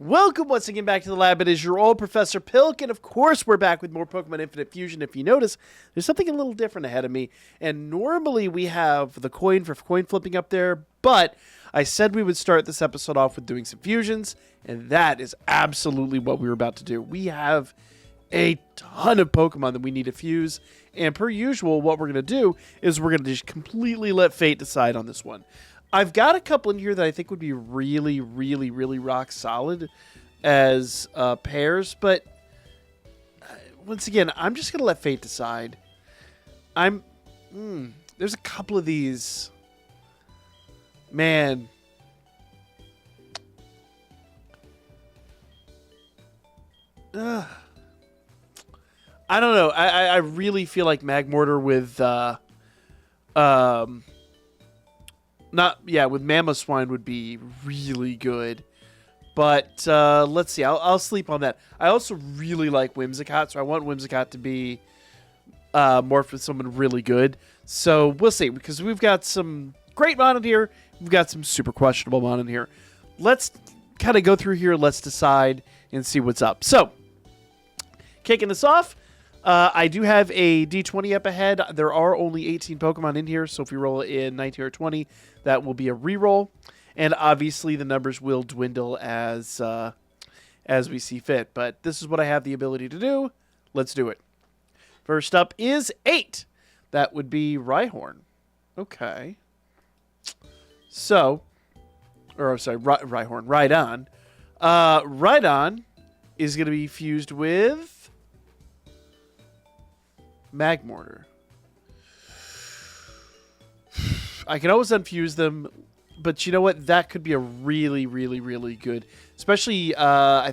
Welcome once again back to the lab. It is your old Professor Pilk, and of course we're back with more Pokemon Infinite Fusion. If you notice, there's something a little different ahead of me, and normally we have the coin for coin flipping up there, but I said we would start this episode off with doing some fusions, and that is absolutely what we were about to do. We have a ton of Pokemon that we need to fuse, and per usual, what we're going to do is we're going to just completely let fate decide on this one. I've got a couple in here that I think would be really, really, really rock solid as pairs, but once again, I'm just going to let fate decide. There's a couple of these. Man. I don't know. I really feel like Magmortar with with Mamoswine would be really good. But let's see. I'll sleep on that. I also really like Whimsicott, so I want Whimsicott to be morphed with someone really good. So we'll see, because we've got some great mon in here. We've got some super questionable mon in here. Let's kind of go through here. Let's decide and see what's up. So, kicking this off, I do have a D20 up ahead. There are only 18 Pokemon in here, so if we roll in 19 or 20, that will be a reroll. And obviously, the numbers will dwindle as we see fit. But this is what I have the ability to do. Let's do it. First up is 8. That would be Rhyhorn. Okay. So, Rhyhorn. Rhydon. Rhydon is going to be fused with Magmortar. I can always unfuse them, but you know what? That could be a really, really, really good. Especially, I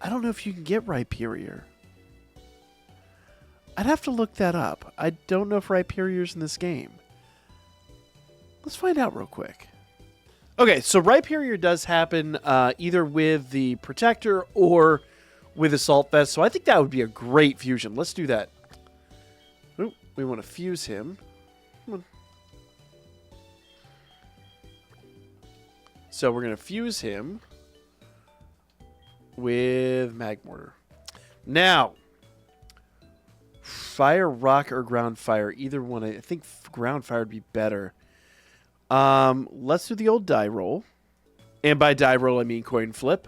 don't know if you can get Rhyperior. I'd have to look that up. I don't know if Rhyperior's in this game. Let's find out real quick. Okay, so Rhyperior does happen either with the Protector or with Assault Vest, so I think that would be a great fusion. Let's do that. Ooh, we want to fuse him. Come on. So we're going to fuse him with Magmortar. Now, Fire, Rock, or Ground Fire. Either one. I think Ground Fire would be better. Let's do the old die roll. And by die roll, I mean coin flip.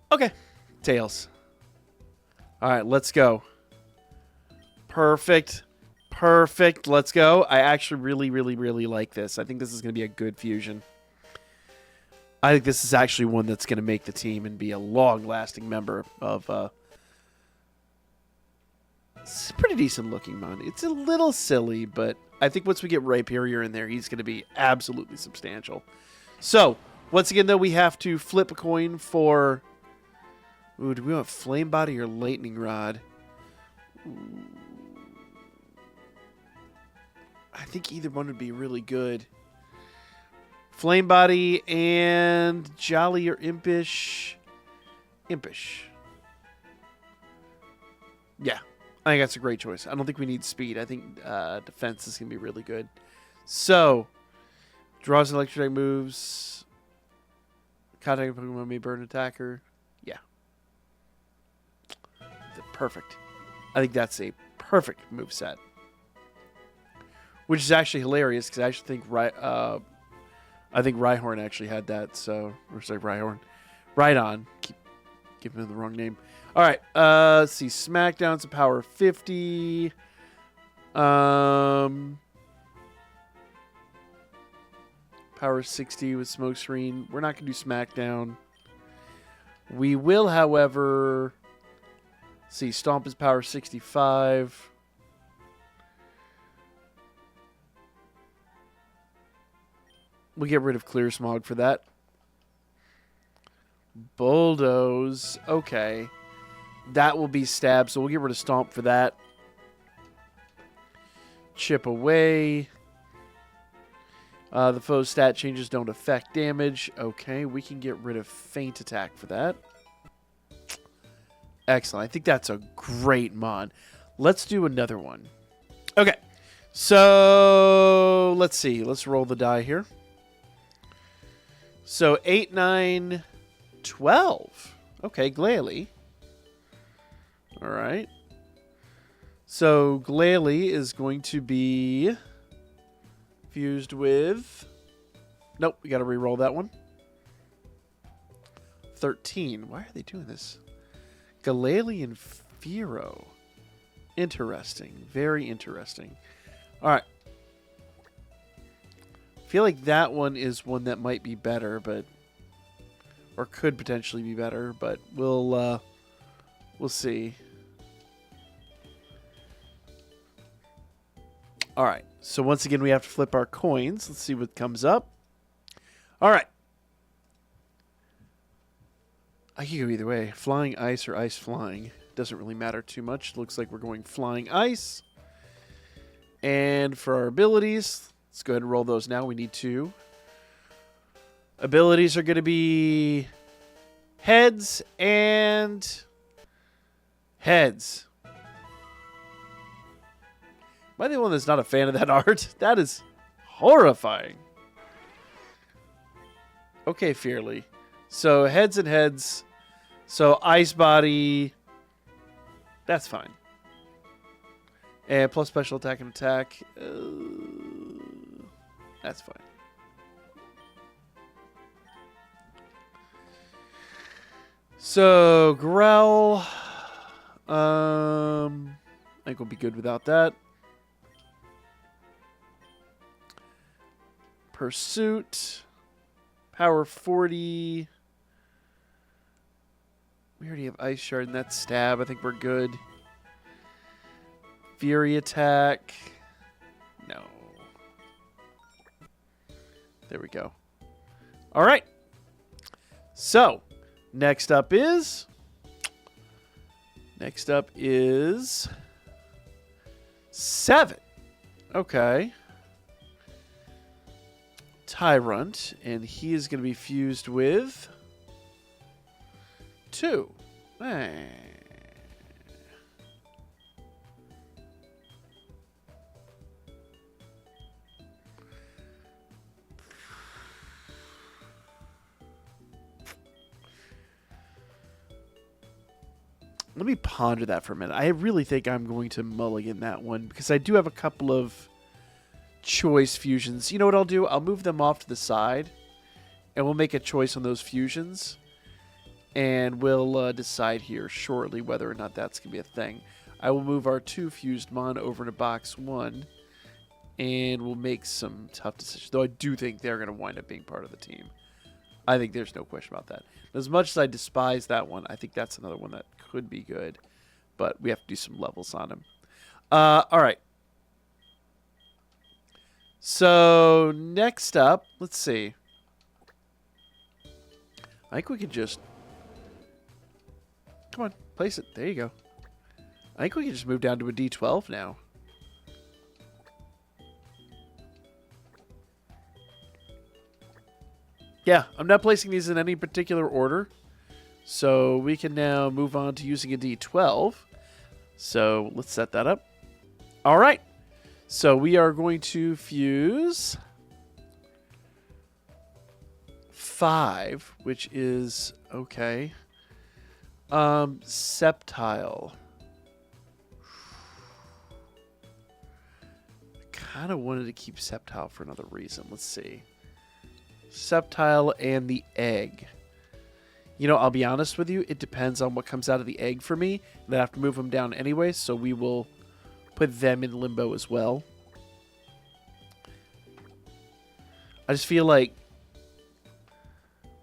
Okay. Tails. All right, let's go. Perfect. Perfect. Let's go. I actually really, really, really like this. I think this is going to be a good fusion. I think this is actually one that's going to make the team and be a long-lasting member of... It's a pretty decent looking mon. It's a little silly, but I think once we get Rhyperior in there, he's going to be absolutely substantial. So, once again, though, we have to flip a coin for... Ooh, do we want Flame Body or Lightning Rod? Ooh. I think either one would be really good. Flame Body and Jolly or Impish. Impish. Yeah. I think that's a great choice. I don't think we need speed. I think defense is going to be really good. So, draws an electric moves. Contact Pokemon may burn attacker. Yeah. Perfect. I think that's a perfect move set. Which is actually hilarious because I actually think Rhyhorn actually had that. So, or sorry, Rhyhorn. Rhydon. Keep giving him the wrong name. All right, let's see. Smackdown's a power 50. Power 60 with Smokescreen. We're not going to do Smackdown. We will, however... see, Stomp is power 65. We'll get rid of Clear Smog for that. Bulldoze. Okay. That will be Stab, so we'll get rid of Stomp for that. Chip Away. The foe's stat changes don't affect damage. Okay, we can get rid of Feint Attack for that. Excellent. I think that's a great mon. Let's do another one. Okay, so let's see. Let's roll the die here. So 8, 9, 12. Okay, Glalie. All right. So Glalie is going to be fused with... Nope, we got to re-roll that one. 13. Why are they doing this? Glalie and Firo. Interesting. Very interesting. All right. I feel like that one is one that might be better, but... Or could potentially be better, but we'll see. All right. So once again, we have to flip our coins. Let's see what comes up. All right. I can go either way. Flying ice or ice flying. Doesn't really matter too much. Looks like we're going flying ice. And for our abilities, let's go ahead and roll those now. We need 2. Abilities are going to be heads and heads. Am I the only one that's not a fan of that art? That is horrifying. Okay, Fearly. So heads and heads. So ice body. That's fine. And plus special attack and attack. That's fine. So growl. I think we'll be good without that. Pursuit. Power 40. We already have Ice Shard and that stab. I think we're good. Fury attack. No. There we go. All right. So, next up is 7. Okay. Tyrant, and he is going to be fused with 2. Let me ponder that for a minute. I really think I'm going to mulligan that one because I do have a couple of choice fusions. You know what I'll do? I'll move them off to the side and we'll make a choice on those fusions and we'll decide here shortly whether or not that's going to be a thing. I will move our 2 fused Mon over into box 1 and we'll make some tough decisions. Though I do think they're going to wind up being part of the team. I think there's no question about that. As much as I despise that one, I think that's another one that could be good. But we have to do some levels on him. All right. So, next up, let's see. I think we can just... Come on, place it. There you go. I think we can just move down to a D12 now. Yeah, I'm not placing these in any particular order. So we can now move on to using a D12. So let's set that up. All right. So we are going to fuse 5, which is okay. Septile. I kind of wanted to keep Septile for another reason. Let's see. Septile and the egg. You know, I'll be honest with you. It depends on what comes out of the egg for me. And I have to move them down anyway, so we will put them in limbo as well. I just feel like...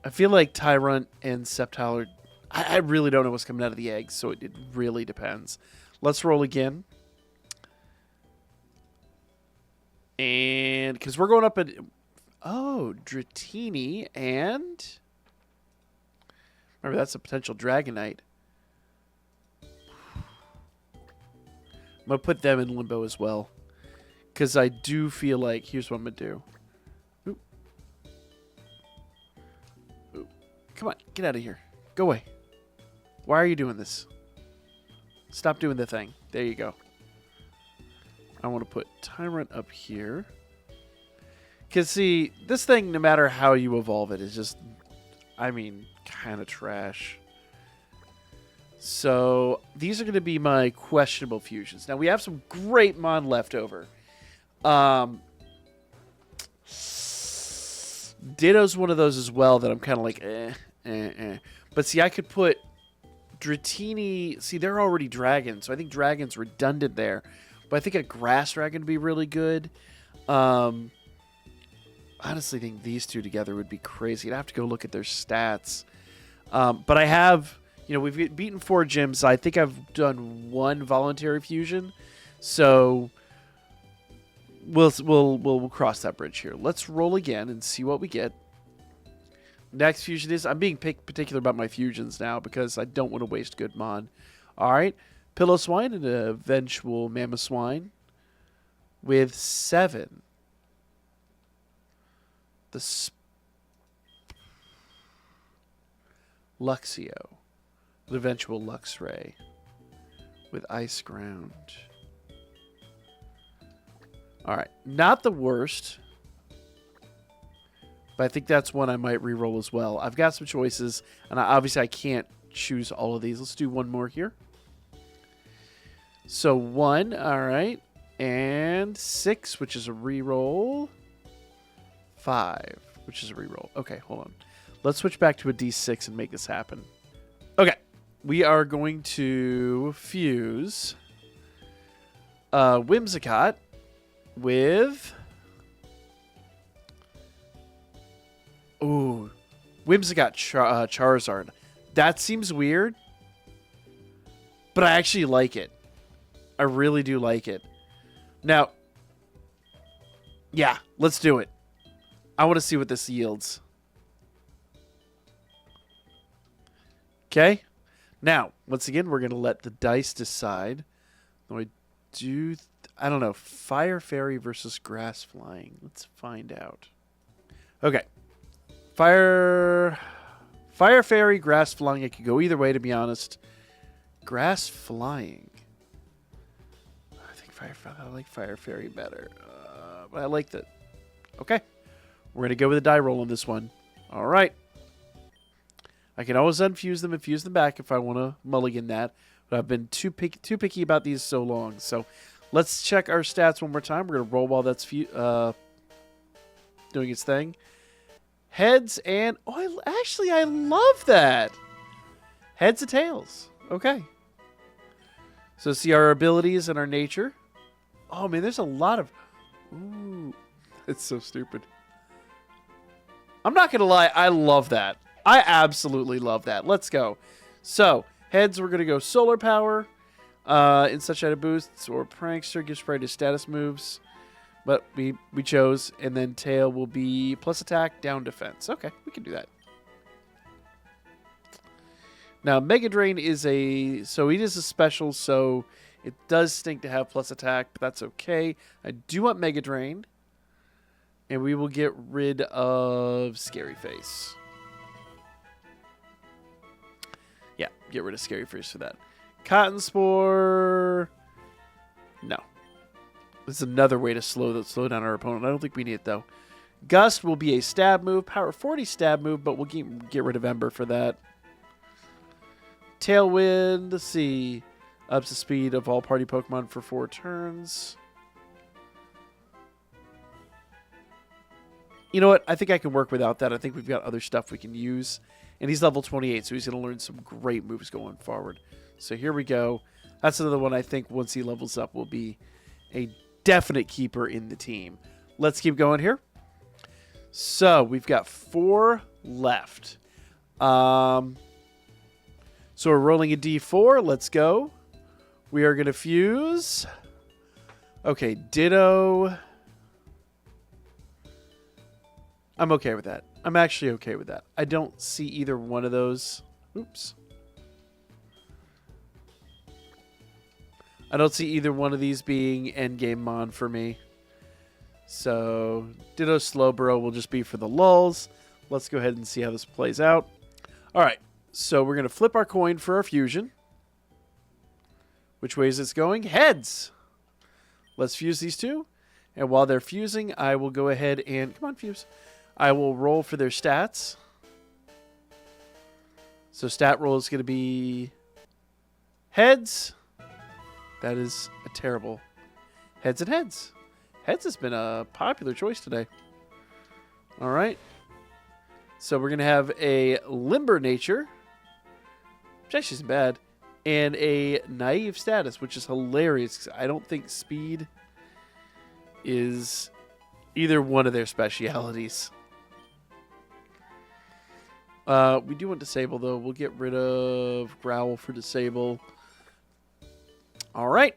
Tyrant and Septile are... I really don't know what's coming out of the egg, so it really depends. Let's roll again. And... Because we're going up at... Oh, Dratini and... Remember, that's a potential Dragonite. I'm going to put them in limbo as well. Because I do feel like... Here's what I'm going to do. Oop. Oop. Come on, get out of here. Go away. Why are you doing this? Stop doing the thing. There you go. I want to put Tyrant up here. Because, see, this thing, no matter how you evolve it, is just, I mean, kind of trash. So, these are going to be my questionable fusions. Now, we have some great Mon left over. Ditto's one of those as well that I'm kind of like, But, see, I could put Dratini. See, they're already dragons, so I think dragon's redundant there. But I think a grass dragon would be really good. Honestly think these two together would be crazy. I'd have to go look at their stats. But I have, we've beaten 4 gyms. I think I've done 1 voluntary fusion. So we'll cross that bridge here. Let's roll again and see what we get. Next fusion is, I'm being particular about my fusions now because I don't want to waste good mon. All right, Pillow Swine and an eventual Mammoth Swine with 7. The Luxio, the eventual Luxray with Ice Ground. All right, not the worst, but I think that's one I might re-roll as well. I've got some choices, and obviously I can't choose all of these. Let's do one more here. So 1, all right, and 6, which is a re-roll. 5, which is a reroll. Okay, hold on. Let's switch back to a D6 and make this happen. Okay, we are going to fuse Whimsicott with... Ooh, Whimsicott Charizard. That seems weird, but I actually like it. I really do like it. Now, yeah, let's do it. I want to see what this yields. Okay. Now, once again, we're going to let the dice decide. I don't know. Fire Fairy versus Grass Flying. Let's find out. Okay. Fire Fairy, Grass Flying. I could go either way, to be honest. Grass Flying. I like Fire Fairy better. But I like that. Okay. We're going to go with a die roll on this one. All right. I can always unfuse them and fuse them back if I want to mulligan that. But I've been too picky about these so long. So let's check our stats one more time. We're going to roll while that's doing its thing. Heads and... Oh, I love that. Heads and tails. Okay. So see our abilities and our nature. Oh, man, there's a lot of... Ooh. It's so stupid. I'm not going to lie, I love that. I absolutely love that. Let's go. So, heads, we're going to go Solar Power, in such item boosts, or Prankster, gives priority to status moves. But we chose, and then tail will be plus attack, down defense. Okay, we can do that. Now, Mega Drain is it is a special, so it does stink to have plus attack, but that's okay. I do want Mega Drain. And we will get rid of Scary Face. Yeah, get rid of Scary Face for that. Cotton Spore. No. This is another way to slow down our opponent. I don't think we need it, though. Gust will be a stab move. Power 40 stab move, but we'll get rid of Ember for that. Tailwind. Let's see. Ups the speed of all party Pokemon for 4 turns. You know what? I think I can work without that. I think we've got other stuff we can use. And he's level 28, so he's going to learn some great moves going forward. So here we go. That's another one I think once he levels up will be a definite keeper in the team. Let's keep going here. So we've got 4 left. So we're rolling a D4. Let's go. We are going to fuse. Okay, Ditto... I'm okay with that. I'm actually okay with that. I don't see either one of those. Oops. I don't see either one of these being endgame mon for me. So, Ditto Slowbro will just be for the lulz. Let's go ahead and see how this plays out. All right. So, we're going to flip our coin for our fusion. Which way is this going? Heads. Let's fuse these two. And while they're fusing, I will go ahead and... Come on, fuse. I will roll for their stats. So stat roll is going to be... Heads. That is a terrible... Heads and heads. Heads has been a popular choice today. All right. So we're going to have a limber nature, which actually isn't bad, and a naive status, which is hilarious because I don't think speed is either one of their specialities. We do want disable, though. We'll get rid of growl for disable. All right.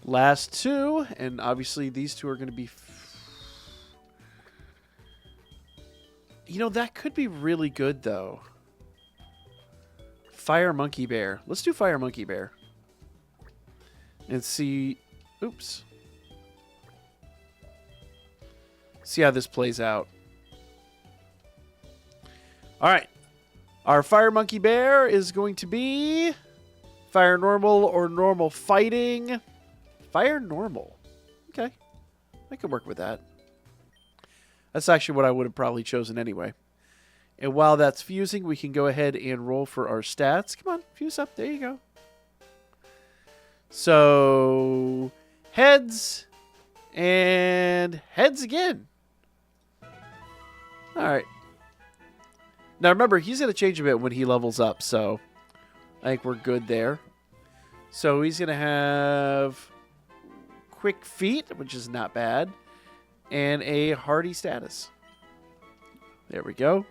Last two, and obviously these two are going to be... You know, that could be really good, though. Fire Monkey Bear. Let's do Fire Monkey Bear. And see... Oops. See how this plays out. All right. Our Fire Monkey Bear is going to be... Fire Normal or Normal Fighting. Fire Normal. Okay. I could work with that. That's actually what I would have probably chosen anyway. And while that's fusing, we can go ahead and roll for our stats. Come on, fuse up. There you go. So, heads and heads again. All right. Now remember, he's going to change a bit when he levels up, so I think we're good there. So he's going to have quick feet, which is not bad. And a hardy status. There we go.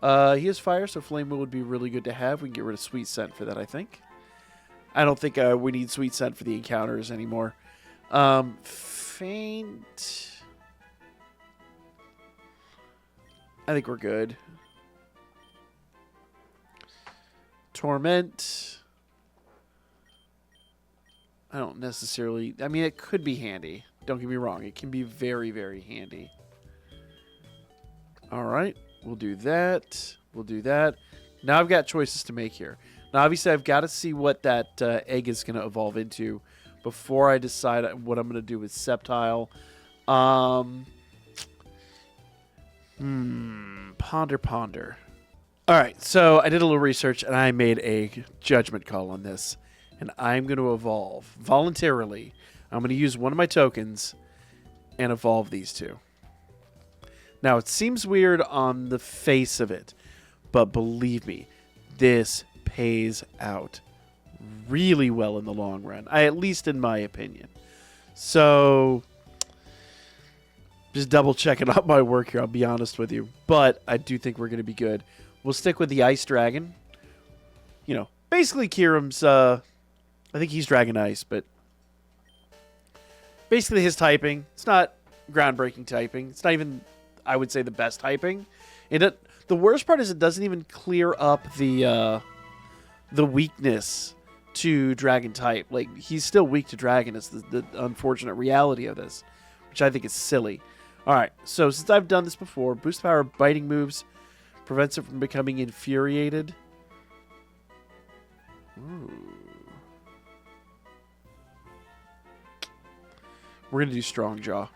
He has fire, so flame would be really good to have. We can get rid of sweet scent for that, I think. I don't think we need sweet scent for the encounters anymore. Faint. I think we're good. Torment. I don't necessarily... I mean, it could be handy. Don't get me wrong. It can be very, very handy. All right. We'll do that. We'll do that. Now I've got choices to make here. Now, obviously, I've got to see what that egg is going to evolve into before I decide what I'm going to do with Sceptile. Ponder, ponder. All right. So I did a little research, and I made a judgment call on this. And I'm going to evolve voluntarily. I'm going to use one of my tokens and evolve these two. Now, it seems weird on the face of it, but believe me, this pays out really well in the long run, at least in my opinion. So, just double checking out my work here, I'll be honest with you. But I do think we're going to be good. We'll stick with the Ice Dragon. You know, basically Kiram's... I think he's Dragon Ice, but basically his typing, it's not groundbreaking typing. It's not even, I would say, the best typing. The worst part is it doesn't even clear up the weakness to Dragon type. Like, he's still weak to Dragon. It's the unfortunate reality of this, which I think is silly. All right, so since I've done this before, boost the power of biting moves, prevents it from becoming infuriated. Ooh. We're going to do Strong Jaw.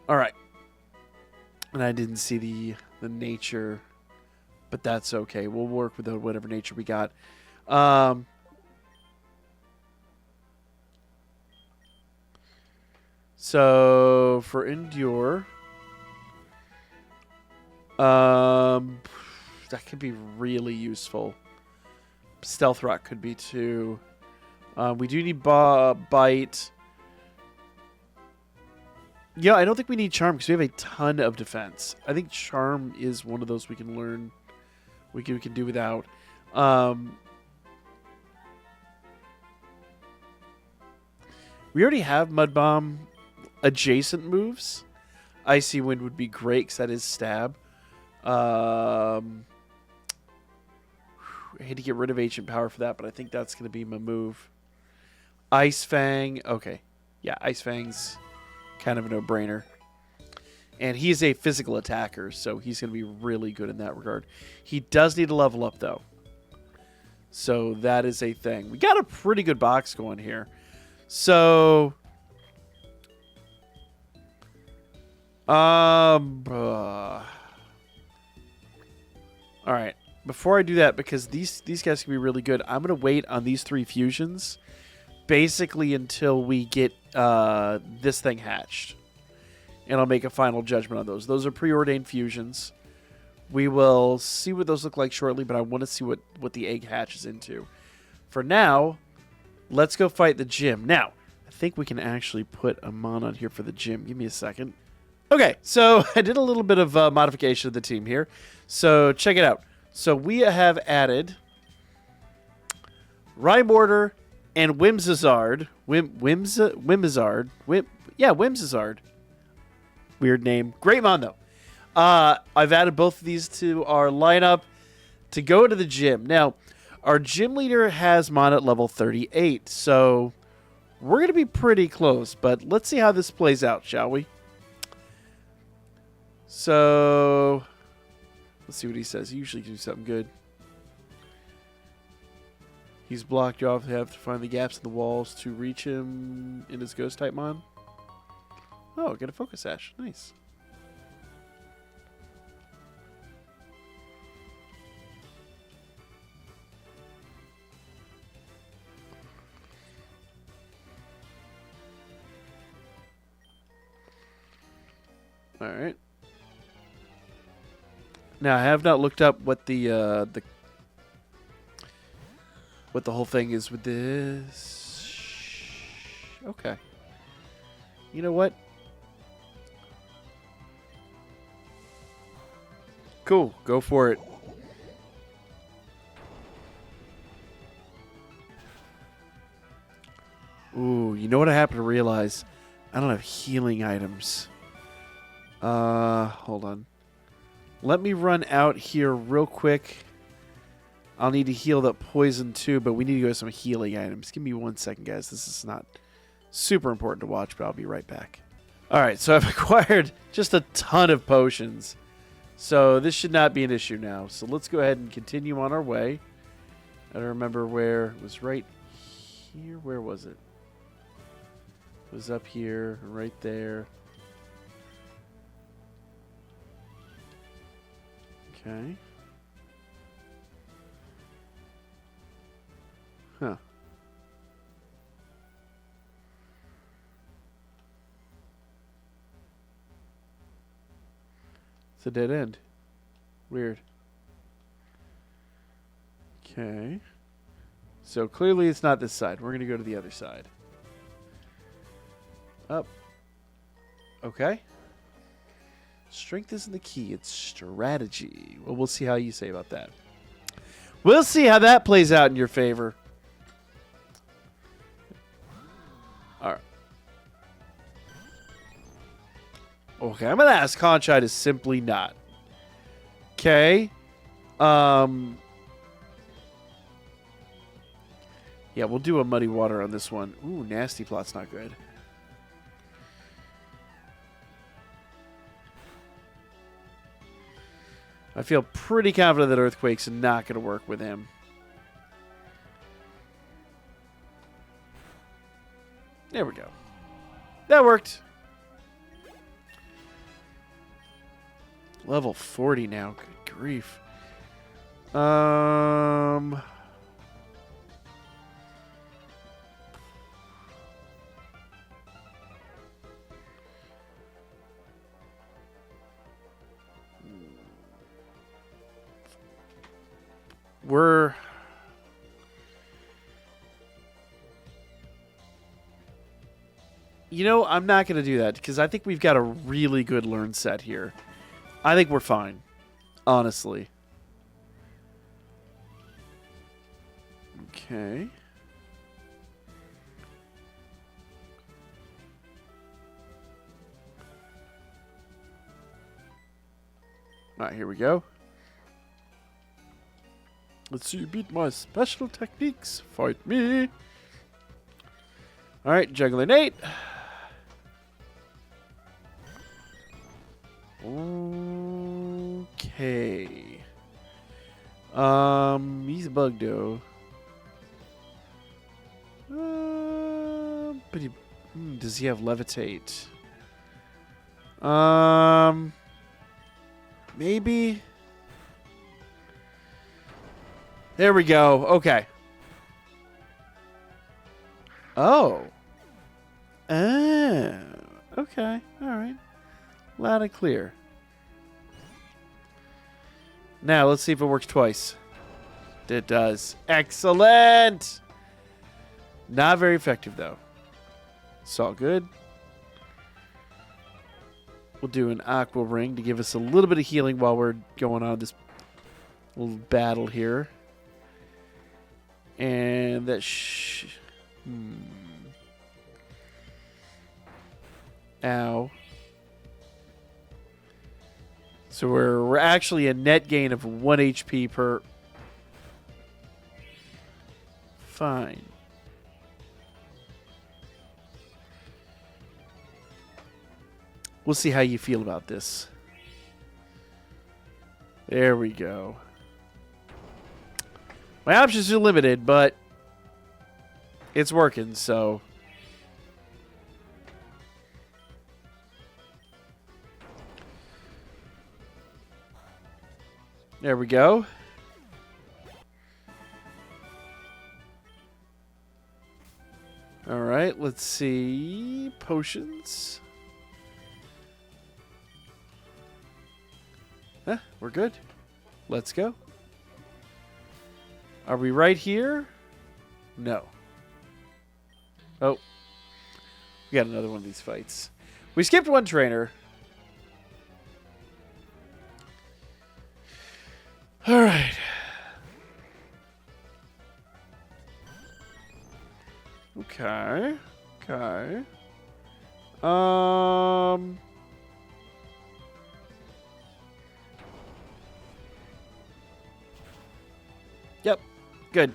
All right. And I didn't see the nature, but that's okay. We'll work with whatever nature we got. So for Endure, that could be really useful. Stealth Rock could be too. We do need Bite. Yeah, I don't think we need Charm because we have a ton of defense. I think Charm is one of those we can learn. We can do without. We already have Mud Bomb adjacent moves. Icy Wind would be great because that is stab. I hate to get rid of Ancient Power for that, but I think that's going to be my move. Ice Fang. Okay. Yeah, Ice Fang's kind of a no-brainer. And he's a physical attacker, so he's going to be really good in that regard. He does need to level up, though. So that is a thing. We got a pretty good box going here. So, all right. Before I do that, because these guys can be really good, I'm gonna wait on these 3 fusions, basically until we get this thing hatched, and I'll make a final judgment on those. Those are preordained fusions. We will see what those look like shortly, but I want to see what the egg hatches into. For now, let's go fight the gym. Now, I think we can actually put a mon on here for the gym. Give me a second. Okay, so I did a little bit of modification of the team here. So check it out. So we have added Rymortar and Whimsizard. Whimsizard. Whimsizard. Weird name. Great mon, though. I've added both of these to our lineup to go to the gym. Now, our gym leader has mon at level 38, so we're going to be pretty close, but let's see how this plays out, shall we? So, let's see what he says. He usually do something good. He's blocked you off. You have to find the gaps in the walls to reach him in his ghost type mon. Oh, get a focus ash. Nice. All right. Now I have not looked up what the whole thing is with this. Okay. You know what? Cool. Go for it. Ooh, you know what I happen to realize? I don't have healing items. Hold on. Let me run out here real quick. I'll need to heal that poison too, but we need to go to some healing items. Give me 1 second, guys. This is not super important to watch, but I'll be right back. Alright, so I've acquired just a ton of potions. So this should not be an issue now. So let's go ahead and continue on our way. I don't remember where. It was right here. Where was it? It was up here, right there. Okay. Huh. It's a dead end. Weird. Okay. So clearly it's not this side. We're going to go to the other side. Up. Okay. Strength isn't the key. It's strategy. Well, we'll see how you say about that. We'll see how that plays out in your favor. All right. Okay, I'm going to ask Conchai to simply not. Okay. Yeah, we'll do a muddy water on this one. Ooh, nasty plot's not good. I feel pretty confident that Earthquake's not going to work with him. There we go. That worked. Level 40 now. Good grief. We're... You know, I'm not going to do that because I think we've got a really good learn set here. I think we're fine, honestly. Okay. All right, here we go. Let's see you beat my special techniques. Fight me. All right, juggling 8. Okay. He's a bug though. But does he have levitate? Maybe. There we go. Okay. Oh. Ah. Okay. All right. Loud and clear. Now, let's see if it works twice. It does. Excellent! Not very effective, though. It's all good. We'll do an aqua ring to give us a little bit of healing while we're going on this little battle here. And that Ow. So we're actually a net gain of 1 HP per... Fine. We'll see how you feel about this. There we go. My options are limited, but it's working, so... There we go. All right, let's see. Potions. We're good. Let's go. Are we right here? No. Oh. We got another one of these fights. We skipped one trainer. All right. Okay. Okay. Yep. Good.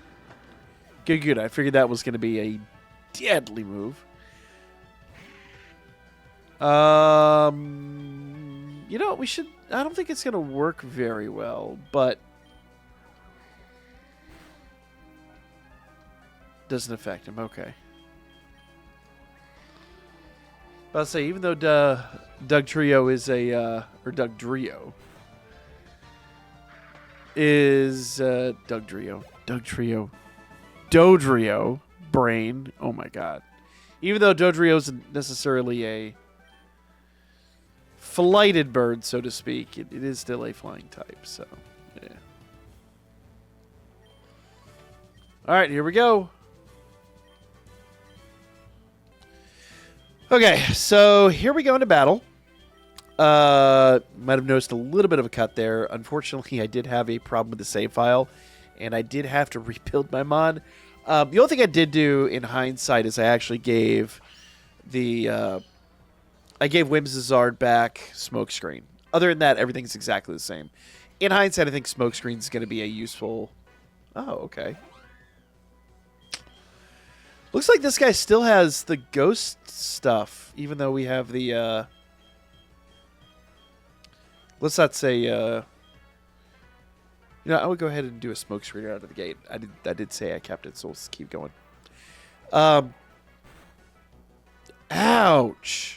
Good, good. I figured that was going to be a deadly move. You know, we should... I don't think it's going to work very well, but... Doesn't affect him. Okay. I'll say, even though Doug Trio is a... or Doug Drio... is... Doug Trio. Doug Trio. Dodrio. Brain. Oh my god. Even though Dodrio isn't necessarily a... flighted bird, so to speak, it is still a flying type, so yeah. Alright, here we go. Okay, so here we go into battle. Might have noticed a little bit of a cut there. Unfortunately, I did have a problem with the save file, and I did have to rebuild my mod. The only thing I did do in hindsight is I actually gave the... I gave Whimsizard back Smokescreen. Other than that, everything's exactly the same. In hindsight, I think Smokescreen is going to be a useful... Oh, okay. Looks like this guy still has the ghost stuff, even though we have the... Let's not say... You know, I would go ahead and do a Smokescreen out of the gate. I did say I kept it, so let's keep going. Ouch!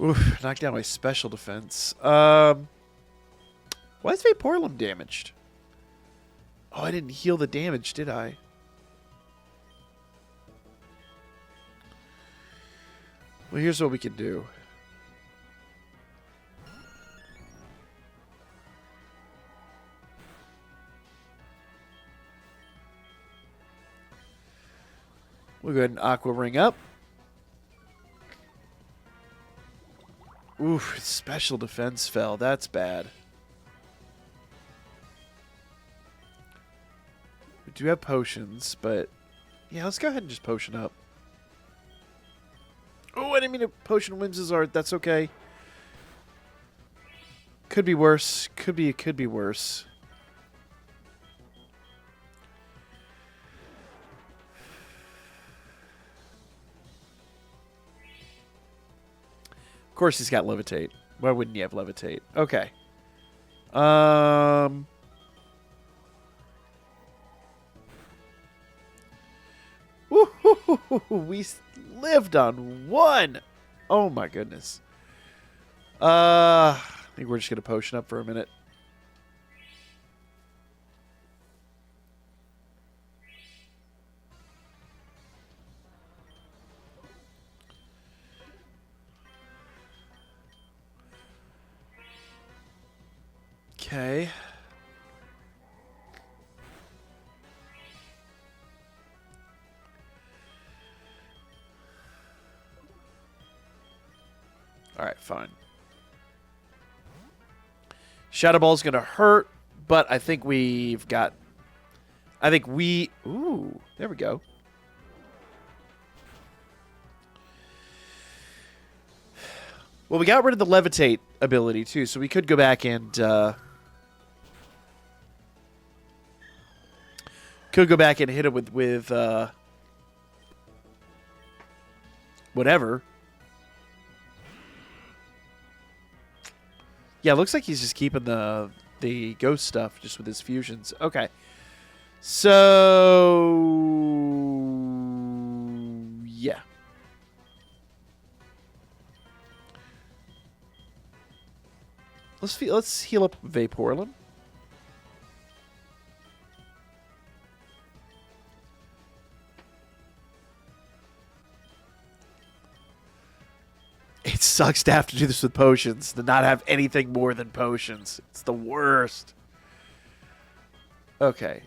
Oof, knocked down my special defense. Why is Vaporelim damaged? Oh, I didn't heal the damage, did I? Well, here's what we can do. We'll go ahead and Aqua Ring up. Oof, special defense fell. That's bad. We do have potions, but... Yeah, let's go ahead and just potion up. Oh, I didn't mean to potion Whimsizard. That's okay. Could be worse. Could be worse. Of course he's got Levitate. Why wouldn't he have Levitate? Okay. We lived on one. Oh my goodness. I think we're just gonna potion up for a minute. Okay. All right, fine. Shadow Ball's going to hurt, but I think we've got... I think we... Ooh, there we go. Well, we got rid of the Levitate ability, too, so we could go back and... could go back and hit it with whatever. Yeah, it looks like he's just keeping the ghost stuff just with his fusions. Okay. So yeah. Let's heal up Vaporlin. It sucks to have to do this with potions, to not have anything more than potions. It's the worst. Okay.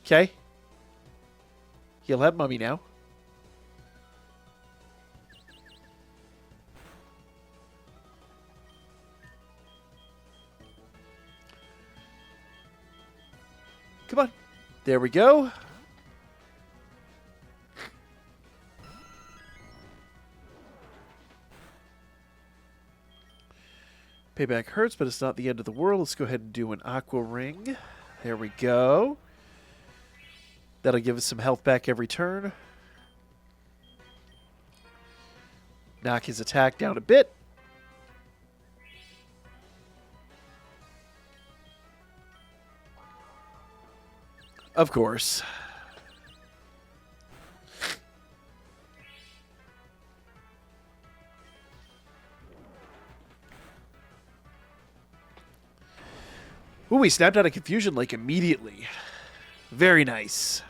Okay. He'll have Mummy now. Come on. There we go. Payback hurts, but it's not the end of the world. Let's go ahead and do an Aqua Ring. There we go. That'll give us some health back every turn. Knock his attack down a bit. Of course. Ooh, he snapped out of Confusion like immediately. Very nice.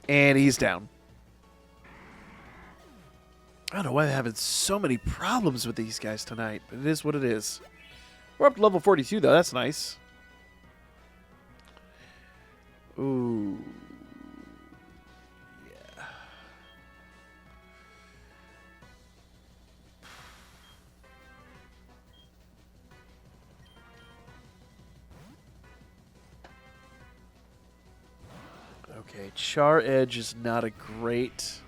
And he's down. I don't know why I'm having so many problems with these guys tonight, but it is what it is. We're up to level 42, though. That's nice. Ooh. Yeah. Okay, Char Edge is not a great...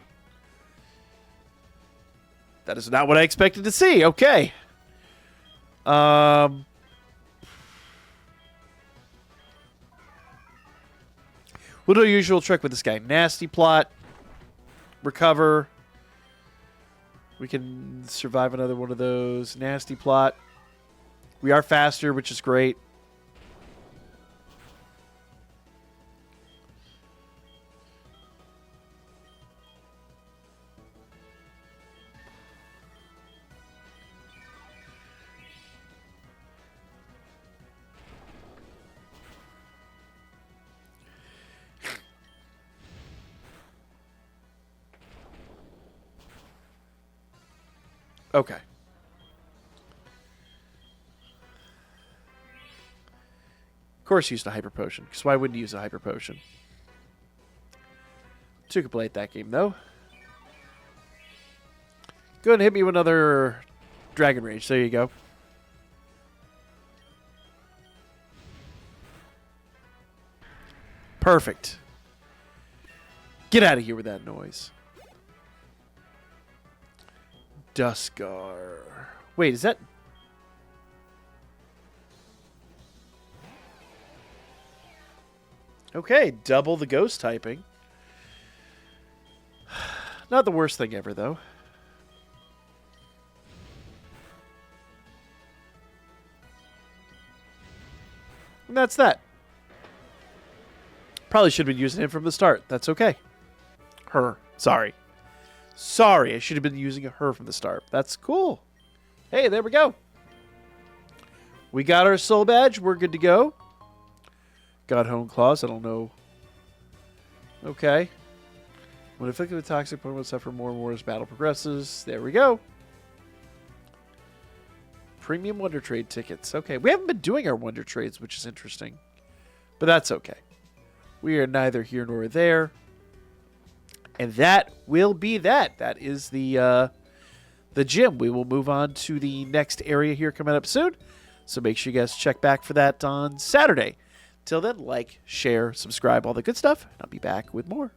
That is not what I expected to see. Okay. We'll do a usual trick with this guy. Nasty Plot. Recover. We can survive another one of those. Nasty Plot. We are faster, which is great. Okay. Of course, used a hyper potion. Because why wouldn't you use a hyper potion? Two could play at that game, though. Go ahead and hit me with another Dragon Rage. There you go. Perfect. Get out of here with that noise. Duskar. Wait, is that... Okay, double the ghost typing. Not the worst thing ever, though. And that's that. Probably should have been using him from the start. That's okay. Her. Sorry. Sorry, I should have been using her from the start. That's cool. Hey, there we go. We got our soul badge. We're good to go. Got home claws. I don't know. Okay. When afflicted with toxic, Pokemon will suffer more and more as battle progresses. There we go. Premium Wonder Trade tickets. Okay, we haven't been doing our Wonder Trades, which is interesting. But that's okay. We are neither here nor there. And that will be that. That is the gym. We will move on to the next area here coming up soon. So make sure you guys check back for that on Saturday. Till then, like, share, subscribe, all the good stuff. And I'll be back with more.